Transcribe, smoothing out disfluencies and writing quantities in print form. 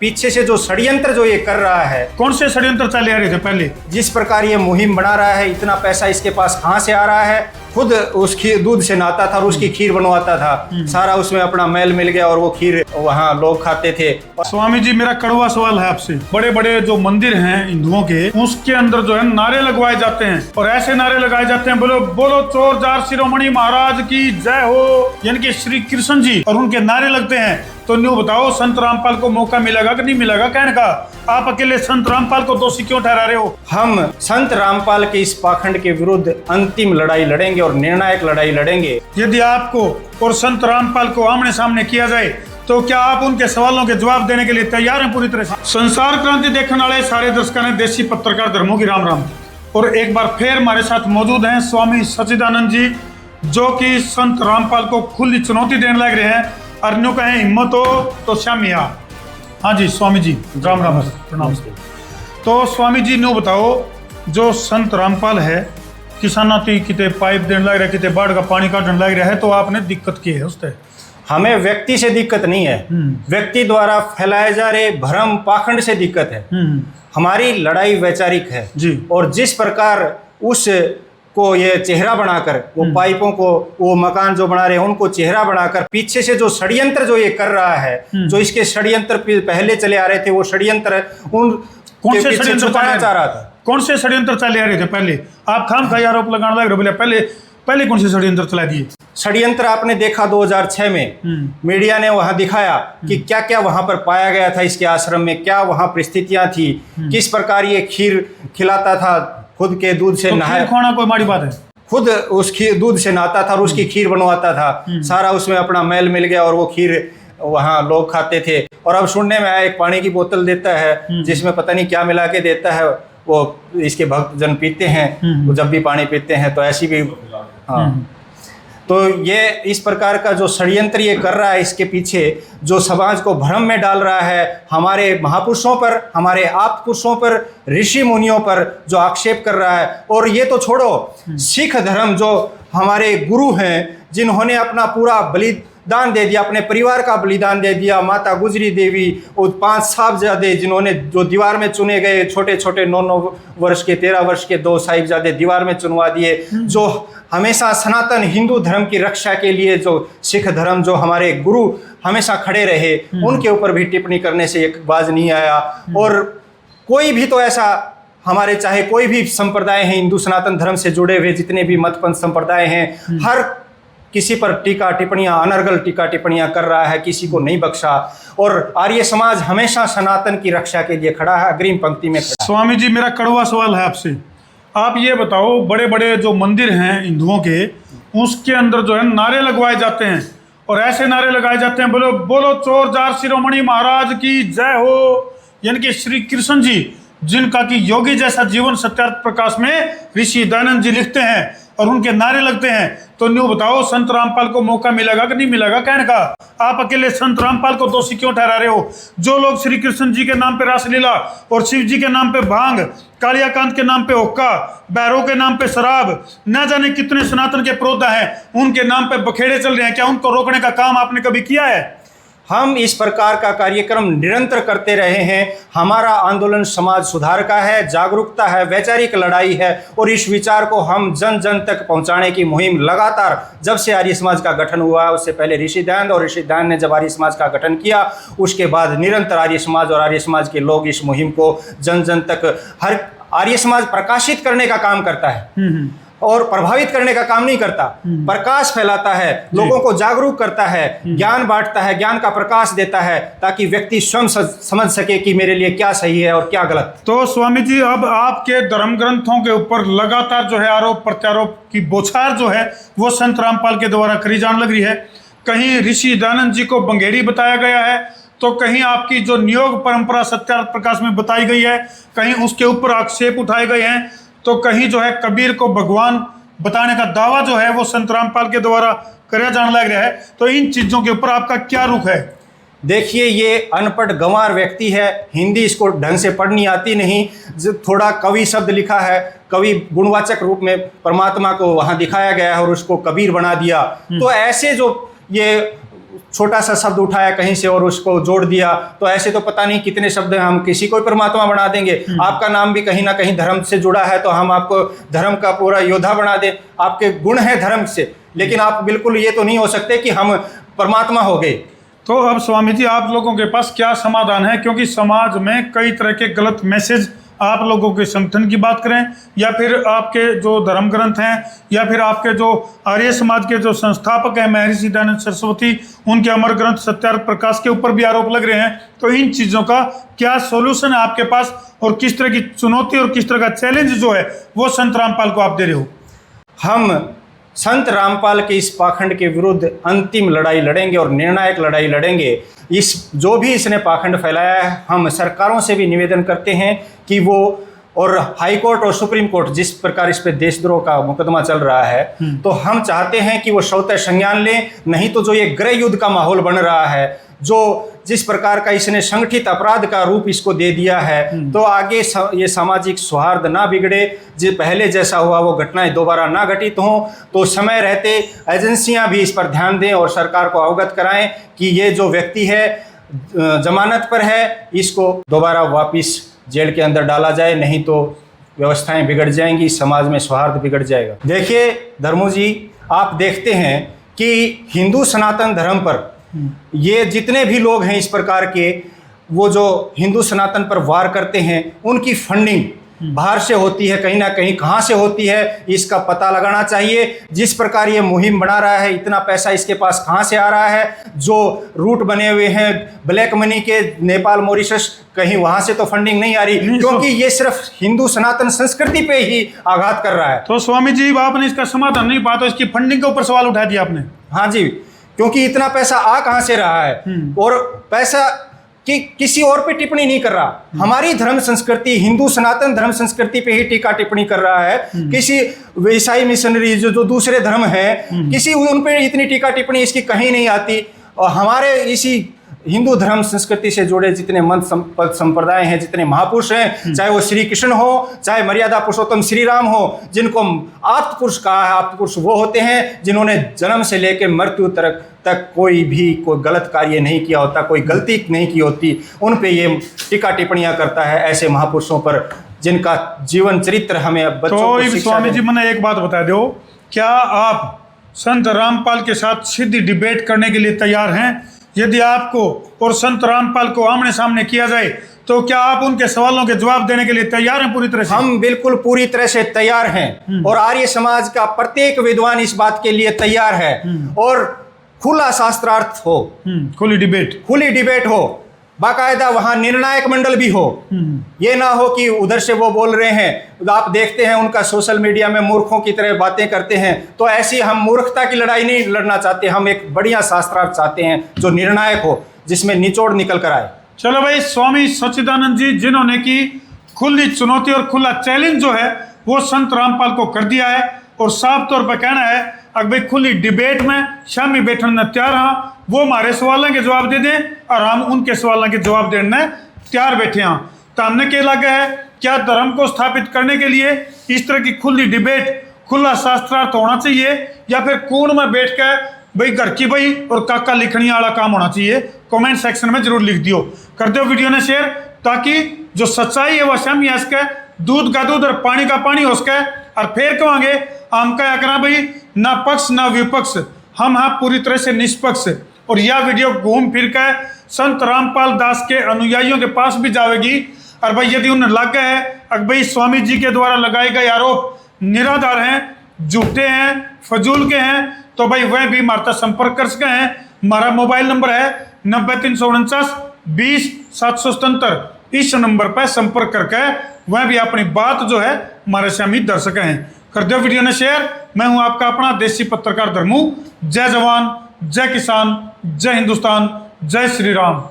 पीछे से जो षड्यंत्र जो ये कर रहा है, कौन से षड्यंत्र चले आ रहे थे पहले? जिस प्रकार ये मुहिम बना रहा है, इतना पैसा इसके पास कहाँ से आ रहा है? खुद उस खीर दूध से नहाता था और उसकी खीर बनवाता था, सारा उसमें अपना मैल मिल गया और वो खीर वहाँ लोग खाते थे। स्वामी जी, मेरा कड़वा सवाल है आपसे। बड़े बड़े जो मंदिर हैं हिंदुओं के, उसके अंदर जो है नारे लगवाए जाते हैं और ऐसे नारे लगाए जाते हैं, बोलो बोलो चोर जार शिरोमणि महाराज की जय हो, यानी कि श्री कृष्ण जी, और उनके नारे लगते हैं। तो न्यू बताओ, संत रामपाल को मौका मिलेगा कि नहीं मिलेगा? कहने का आप अकेले संत रामपाल को दोषी क्यों ठहरा रहे हो? हम संत रामपाल के इस पाखंड के विरुद्ध अंतिम लड़ाई लड़ेंगे और निर्णायक लड़ाई लड़ेंगे। यदि आपको और संत रामपाल को आमने सामने किया जाए तो क्या आप उनके सवालों के जवाब देने के लिए तैयार हैं पूरी तरह से? संसार क्रांति देखने वाले सारे दर्शकों ने देशी पत्रकार धर्मों की राम राम। और एक बार फिर हमारे साथ मौजूद हैं स्वामी सच्चिदानंद जी, जो कि संत रामपाल को खुली चुनौती देने लग रहे हैं। अर्नियों कहें हिम्मत हो तो श्यामिया। हाँ जी स्वामी जी, राम राम, प्रणाम। तो स्वामी जी न्यू बताओ, जो संत रामपाल है किसाना किते पाइप देने लग रहा है, किते बाढ़ का पानी काटने लग रहा है, तो आपने दिक्कत की है उससे? हमें व्यक्ति से दिक्कत नहीं है, व्यक्ति द्वारा फैलाए जा रहे भ्रम पाखंड से दिक्कत है। हमारी लड़ाई वैचारिक है जी। और जिस प्रकार उस को ये चेहरा बनाकर, वो पाइपों को, वो मकान जो बना रहे हैं उनको चेहरा बनाकर, पीछे से जो षड्यंत्र जो ये कर रहा है, जो इसके षड्यंत्र पहले चले आ रहे थे, वो षड्यंत्र उन कौन से षड्यंत्र छुपाना चाह रहा था। कौन से षड्यंत्र चले आ रहे थे पहले? आप खामखा आरोप लगाने लग रहे हो, बोले पहले कौन से षड्यंत्र चला दिए? षड्यंत्र आपने देखा 2006 में मीडिया ने वहां दिखाया कि क्या क्या वहां पर पाया गया था, इसके आश्रम में क्या वहां परिस्थितियां थी, किस प्रकार ये खीर खिलाता था, खुद के दूध से नहाया। खाना कोई माड़ी बात है? खुद उस खीर दूध से नहाता था और उसकी खीर बनवाता था, सारा उसमें अपना मैल मिल गया और वो खीर वहाँ लोग खाते थे। और अब सुनने में आया एक पानी की बोतल देता है जिसमें पता नहीं क्या मिला के देता है, वो इसके भक्त जन पीते हैं, वो जब भी पानी पीते हैं तो ऐसी भी। हाँ, तो ये इस प्रकार का जो षड्यंत्र ये कर रहा है, इसके पीछे जो समाज को भ्रम में डाल रहा है, हमारे महापुरुषों पर, हमारे आप पुरुषों पर, ऋषि मुनियों पर जो आक्षेप कर रहा है। और ये तो छोड़ो, सिख धर्म जो हमारे गुरु हैं, जिन्होंने अपना पूरा बलिदान दे दिया, अपने परिवार का बलिदान दे दिया, माता गुजरी देवी और 5 साहिबजादे जिन्होंने जो दीवार में चुने गए, छोटे छोटे 9 वर्ष के, 13 वर्ष के 2 साहिबजादे दीवार में चुनवा दिए, जो हमेशा सनातन हिंदू धर्म की रक्षा के लिए, जो सिख धर्म जो हमारे गुरु हमेशा खड़े रहे, उनके ऊपर भी टिप्पणी करने से एक बाज नहीं आया। और कोई भी तो ऐसा, हमारे चाहे कोई भी संप्रदाय हैं, हिंदू सनातन धर्म से जुड़े हुए जितने भी मतपंथ संप्रदाय हैं, हर किसी पर टीका टिप्पणियां, अनर्गल टीका टिप्पणियां कर रहा है, किसी को नहीं बख्शा। और आर्य समाज हमेशा सनातन की रक्षा के लिए खड़ा है, अग्रिम पंक्ति में खड़ा। स्वामी जी, मेरा कड़वा सवाल है आपसे। आप ये बताओ, बड़े बड़े जो मंदिर हैं हिंदुओं के, उसके अंदर जो है नारे लगवाए जाते हैं और ऐसे नारे लगाए जाते हैं, बोलो बोलो चोर जार शिरोमणि महाराज की जय हो, यानी कि श्री कृष्ण जी, जिनका कि योगी जैसा जीवन सत्यार्थ प्रकाश में ऋषि दयानंद जी लिखते हैं और उनके नारे लगते हैं। तो न्यू बताओ, संत रामपाल को मौका मिलेगा कि नहीं मिलेगा? कहने का आप अकेले संत रामपाल को दोषी क्यों ठहरा रहे हो? जो लोग श्री कृष्ण जी के नाम पे रासलीला और शिव जी के नाम पे भांग, कालियाकांत के नाम पे हुक्का, भैरव के नाम पे शराब, न जाने कितने सनातन के प्रोधा हैं, उनके नाम पे बखेड़े चल रहे हैं, क्या उनको रोकने का काम आपने कभी किया है? हम इस प्रकार का कार्यक्रम निरंतर करते रहे हैं। हमारा आंदोलन समाज सुधार का है, जागरूकता है, वैचारिक लड़ाई है और इस विचार को हम जन जन तक पहुंचाने की मुहिम लगातार, जब से आर्य समाज का गठन हुआ, उससे पहले ऋषि दयानंद, और ऋषि दयानंद ने जब आर्य समाज का गठन किया, उसके बाद निरंतर आर्य समाज और आर्य समाज के लोग इस मुहिम को जन जन तक, हर आर्य समाज प्रकाशित करने का काम करता है और प्रभावित करने का काम नहीं करता। प्रकाश फैलाता है, लोगों को जागरूक करता है, ज्ञान बांटता है, ज्ञान का प्रकाश देता है, ताकि व्यक्ति स्वयं समझ सके कि मेरे लिए क्या सही है और क्या गलत। तो स्वामी जी, अब आपके धर्म ग्रंथों के ऊपर लगातार जो है आरोप प्रत्यारोप की बौछार जो है वो संत रामपाल के द्वारा करी जाने लग रही है। कहीं ऋषि दयानंद जी को बंगेड़ी बताया गया है, तो कहीं आपकी जो नियोग परंपरा सत्यार्थ प्रकाश में बताई गई है, कहीं उसके ऊपर आक्षेप उठाए गए हैं, तो कहीं जो है कबीर को भगवान बताने का दावा जो है वो संत रामपाल के द्वारा कराया जाने लग रहा है। तो इन चीजों के ऊपर आपका क्या रुख है? देखिए, ये अनपढ़ गंवार व्यक्ति है, हिंदी इसको ढंग से पढ़नी आती नहीं, थोड़ा कवि शब्द लिखा है, कवि गुणवाचक रूप में परमात्मा को वहाँ दिखाया गया है और उसको कबीर बना दिया। तो ऐसे जो ये छोटा सा शब्द उठाया कहीं से और उसको जोड़ दिया, तो ऐसे तो पता नहीं कितने शब्द हम किसी को परमात्मा बना देंगे। आपका नाम भी कहीं ना कहीं धर्म से जुड़ा है, तो हम आपको धर्म का पूरा योद्धा बना दें। आपके गुण हैं धर्म से, लेकिन आप बिल्कुल ये तो नहीं हो सकते कि हम परमात्मा हो गए। तो अब स्वामी जी आप लोगों के पास क्या समाधान है, क्योंकि समाज में कई तरह के गलत मैसेज, आप लोगों के संगठन की बात करें या फिर आपके जो धर्म ग्रंथ हैं या फिर आपके जो आर्य समाज के जो संस्थापक हैं महर्षि दयानंद सरस्वती, उनके अमर ग्रंथ सत्यार्थ प्रकाश के ऊपर भी आरोप लग रहे हैं। तो इन चीज़ों का क्या सॉल्यूशन है आपके पास, और किस तरह की चुनौती और किस तरह का चैलेंज जो है वो संत रामपाल को आप दे रहे हो? हम संत रामपाल के इस पाखंड के विरुद्ध अंतिम लड़ाई लड़ेंगे और निर्णायक लड़ाई लड़ेंगे। इस जो भी इसने पाखंड फैलाया है, हम सरकारों से भी निवेदन करते हैं कि वो, और हाई कोर्ट और सुप्रीम कोर्ट जिस प्रकार इस पे देशद्रोह का मुकदमा चल रहा है, तो हम चाहते हैं कि वो स्वतः संज्ञान लें। नहीं तो जो ये गृह युद्ध का माहौल बन रहा है, जो जिस प्रकार का इसने संगठित अपराध का रूप इसको दे दिया है, तो आगे ये सामाजिक सौहार्द ना बिगड़े, जो पहले जैसा हुआ वो घटनाएं दोबारा ना घटित हों। तो समय रहते एजेंसियां भी इस पर ध्यान दें और सरकार को अवगत कराएं कि ये जो व्यक्ति है जमानत पर है, इसको दोबारा वापस जेल के अंदर डाला जाए, नहीं तो व्यवस्थाएं बिगड़ जाएंगी, समाज में सौहार्द बिगड़ जाएगा। देखिए धर्मो जी, आप देखते हैं कि हिंदू सनातन धर्म पर ये जितने भी लोग हैं इस प्रकार के, वो जो हिंदू सनातन पर वार करते हैं, उनकी फंडिंग बाहर से होती है, कहीं ना कहीं कहाँ से होती है इसका पता लगाना चाहिए। जिस प्रकार ये मुहिम बना रहा है, इतना पैसा इसके पास कहाँ से आ रहा है, जो रूट बने हुए हैं ब्लैक मनी के, नेपाल मॉरिशस, कहीं वहाँ से तो फंडिंग नहीं आ रही, क्योंकि ये सिर्फ हिंदू सनातन संस्कृति पे ही आघात कर रहा है। तो स्वामी जी आपने इसका समाधान नहीं पाया, तो इसकी फंडिंग के ऊपर सवाल उठा दिया आपने। हाँ जी, क्योंकि इतना पैसा आ कहाँ से रहा है, और पैसा कि किसी और पे टिप्पणी नहीं कर रहा, हमारी धर्म संस्कृति, हिंदू सनातन धर्म संस्कृति पे ही टीका टिप्पणी कर रहा है। किसी ईसाई मिशनरी जो दूसरे धर्म हैं, किसी उन पे इतनी टीका टिप्पणी इसकी कहीं नहीं आती। और हमारे इसी हिंदू धर्म संस्कृति से जुड़े जितने मंत्र संप्रदाय हैं, जितने महापुरुष हैं, चाहे वो श्री कृष्ण हो, चाहे मर्यादा पुरुषोत्तम श्री राम हो, जिनको आप्त पुरुष कहा है, आप्त पुरुष वो होते हैं जिन्होंने जन्म से लेकर मृत्यु तक कोई गलत कार्य नहीं किया होता, कोई गलती नहीं की होती, उन पे ये टीका टिप्पणियां करता है, ऐसे महापुरुषों पर जिनका जीवन चरित्र हमें बच्चों को शिक्षा स्वामी जी मैंने एक बात बता दो, क्या आप संत रामपाल के साथ सीधी डिबेट करने के लिए तैयार हैं? यदि आपको और संत रामपाल को आमने सामने किया जाए, तो क्या आप उनके सवालों के जवाब देने के लिए तैयार हैं पूरी तरह से? हम बिल्कुल पूरी तरह से तैयार हैं, और आर्य समाज का प्रत्येक विद्वान इस बात के लिए तैयार है। और खुला शास्त्रार्थ हो, खुली डिबेट हो, बाकायदा वहां निर्णायक मंडल भी हो। ये ना हो कि उधर से वो बोल रहे हैं, आप देखते हैं उनका सोशल मीडिया में मूर्खों की तरह बातें करते हैं, तो ऐसी हम मूर्खता की लड़ाई नहीं लड़ना चाहते। हम एक बढ़िया शास्त्रार्थ चाहते हैं जो निर्णायक हो, जिसमें निचोड़ निकल कर आए। चलो भाई, स्वामी सच्चिदानंद जी जिन्होंने की खुली चुनौती और खुला चैलेंज जो है वो संत रामपाल को कर दिया है, और साफ तौर पर कहना है अगर भाई खुली डिबेट में शामी बैठने तैयार हाँ, वो हमारे सवालों के जवाब दे दें और हम उनके सवालों के जवाब देने तैयार बैठे हैं। तो हमने क्या लगा है, क्या धर्म को स्थापित करने के लिए इस तरह की खुली डिबेट, खुला शास्त्रार्थ होना चाहिए, या फिर कोण में बैठ कर भाई घर की भाई और काका लिखनी वाला काम होना चाहिए? कमेंट सेक्शन में जरूर लिख दियो, कर दो वीडियो ने शेयर, ताकि जो सच्चाई है वह सामने आ सके, दूध का दूध और पानी का पानी हो सके। और फिर कहेंगे हम क्या करा भाई, ना पक्ष ना विपक्ष, हम हाँ पूरी तरह से निष्पक्ष। और यह वीडियो घूम फिर कर संत रामपाल दास के अनुयायियों के पास भी जाएगी। और भाई यदि उन्हें लग गया है अगर भाई स्वामी जी के द्वारा लगाए गए आरोप निराधार हैं, झूठे हैं, फजूल के हैं, तो भाई वह भी हमारे संपर्क कर सके हैं। हमारा मोबाइल नंबर है 9349 20 777। इस नंबर पर संपर्क करके वह भी अपनी बात जो है हमारे सामने दर सके हैं। कर दो वीडियो ने शेयर। मैं हूं आपका अपना देसी पत्रकार धर्मू। जय जवान, जय किसान, जय हिंदुस्तान, जय श्री राम।